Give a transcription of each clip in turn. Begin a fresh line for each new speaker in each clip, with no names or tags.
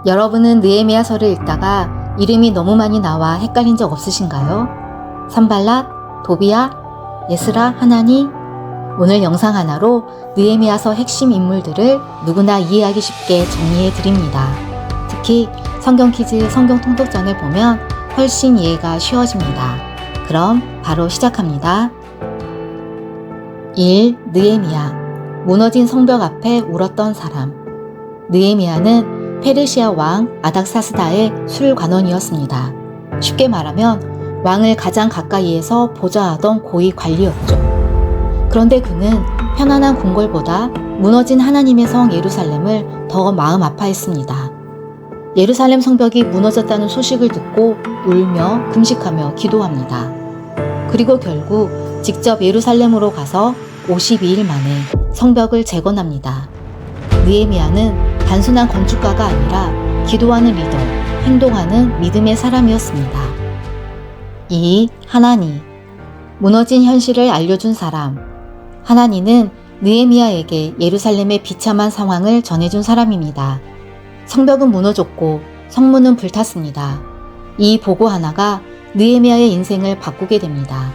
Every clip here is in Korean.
여러분은 느헤미야서를 읽다가 이름이 너무 많이 나와 헷갈린 적 없으신가요? 산발랏, 도비야, 에스라, 하나니. 오늘 영상 하나로 느헤미야서 핵심 인물들을 누구나 이해하기 쉽게 정리해 드립니다. 특히 성경 퀴즈 성경 통독전을 보면 훨씬 이해가 쉬워집니다. 그럼 바로 시작합니다. 1. 느헤미야. 무너진 성벽 앞에 울었던 사람. 느헤미야는 페르시아 왕 아닥사스다의 술관원이었습니다. 쉽게 말하면 왕을 가장 가까이에서 보좌하던 고위 관리였죠. 그런데 그는 편안한 궁궐보다 무너진 하나님의 성 예루살렘을 더 마음 아파했습니다. 예루살렘 성벽이 무너졌다는 소식을 듣고 울며 금식하며 기도합니다. 그리고 결국 직접 예루살렘으로 가서 52일 만에 성벽을 재건합니다. 느헤미야는 단순한 건축가가 아니라 기도하는 리더, 행동하는 믿음의 사람이었습니다. 2. 하나니. 무너진 현실을 알려준 사람. 하나니는 느헤미야에게 예루살렘의 비참한 상황을 전해준 사람입니다. 성벽은 무너졌고 성문은 불탔습니다. 이 보고 하나가 느헤미야의 인생을 바꾸게 됩니다.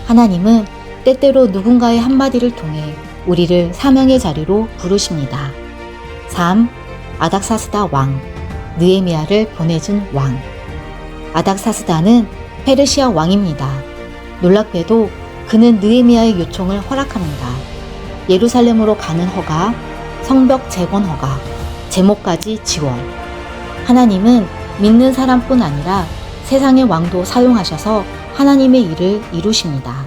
하나님은 때때로 누군가의 한마디를 통해 우리를 사명의 자리로 부르십니다. 3. 아닥사스다 왕. 느헤미야를 보내준 왕. 아닥사스다는 페르시아 왕입니다. 놀랍게도 그는 느헤미야의 요청을 허락합니다. 예루살렘으로 가는 허가, 성벽 재건 허가, 제목까지 지원. 하나님은 믿는 사람뿐 아니라 세상의 왕도 사용하셔서 하나님의 일을 이루십니다.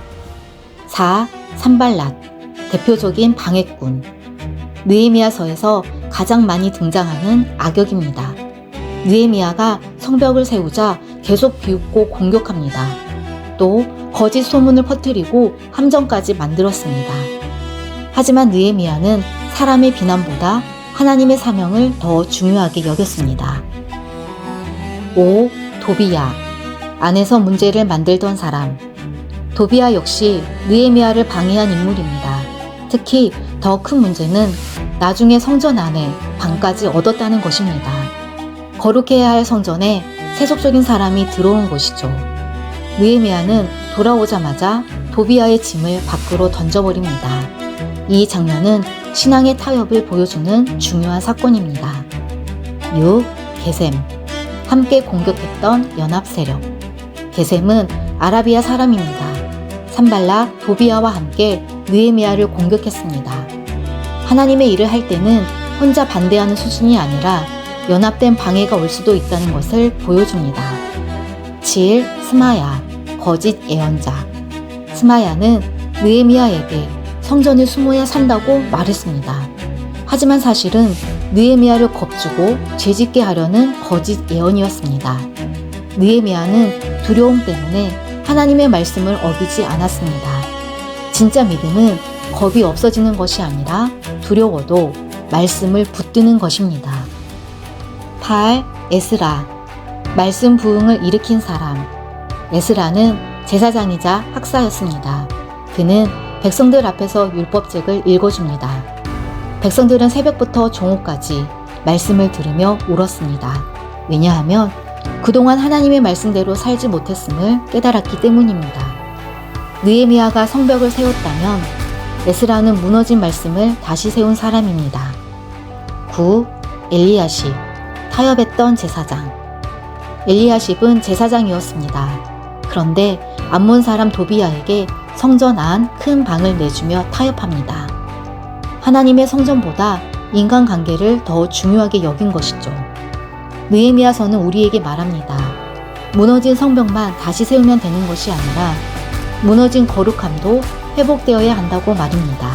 4. 산발랏. 대표적인 방해꾼. 느헤미야서에서 가장 많이 등장하는 악역입니다. 느헤미야가 성벽을 세우자 계속 비웃고 공격합니다. 또 거짓 소문을 퍼뜨리고 함정까지 만들었습니다. 하지만 느헤미야는 사람의 비난보다 하나님의 사명을 더 중요하게 여겼습니다. 5. 도비야. 안에서 문제를 만들던 사람. 도비야 역시 느헤미야를 방해한 인물입니다. 특히 더 큰 문제는 나중에 성전 안에 방까지 얻었다는 것입니다. 거룩해야 할 성전에 세속적인 사람이 들어온 것이죠. 느헤미야는 돌아오자마자 도비야의 짐을 밖으로 던져버립니다. 이 장면은 신앙의 타협을 보여주는 중요한 사건입니다. 6. 게셈. 함께 공격했던 연합 세력. 게셈은 아라비아 사람입니다. 산발랏, 도비야와 함께 느헤미야를 공격했습니다. 하나님의 일을 할 때는 혼자 반대하는 수준이 아니라 연합된 방해가 올 수도 있다는 것을 보여줍니다. 7. 스마야. 거짓 예언자. 스마야는 느헤미야에게 성전에 숨어야 산다고 말했습니다. 하지만 사실은 느헤미야를 겁주고 죄짓게 하려는 거짓 예언이었습니다. 느헤미야는 두려움 때문에 하나님의 말씀을 어기지 않았습니다. 진짜 믿음은 겁이 없어지는 것이 아니라 두려워도 말씀을 붙드는 것입니다. 8. 에스라. 말씀 부흥을 일으킨 사람. 에스라는 제사장이자 학사였습니다. 그는 백성들 앞에서 율법책을 읽어줍니다. 백성들은 새벽부터 종오까지 말씀을 들으며 울었습니다. 왜냐하면 그동안 하나님의 말씀대로 살지 못했음을 깨달았기 때문입니다. 느헤미야가 성벽을 세웠다면 에스라는 무너진 말씀을 다시 세운 사람입니다. 9. 엘리야십. 타협했던 제사장. 엘리야십은 제사장이었습니다. 그런데 암몬 사람 도비야에게 성전 안 큰 방을 내주며 타협합니다. 하나님의 성전보다 인간관계를 더 중요하게 여긴 것이죠. 느헤미야서는 우리에게 말합니다. 무너진 성벽만 다시 세우면 되는 것이 아니라 무너진 거룩함도 회복되어야 한다고 말입니다.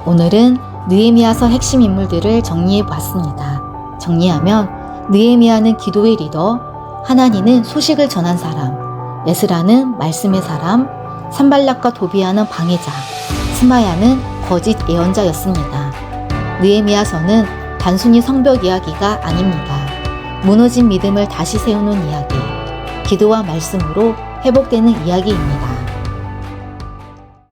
오늘은 느헤미야서 핵심 인물들을 정리해 봤습니다. 정리하면 느헤미야는 기도의 리더, 하나니는 소식을 전한 사람, 에스라는 말씀의 사람, 산발랏과 도비야는 방해자, 스마야는 거짓 예언자였습니다. 느헤미야서는 단순히 성벽 이야기가 아닙니다. 무너진 믿음을 다시 세우는 이야기, 기도와 말씀으로 회복되는 이야기입니다.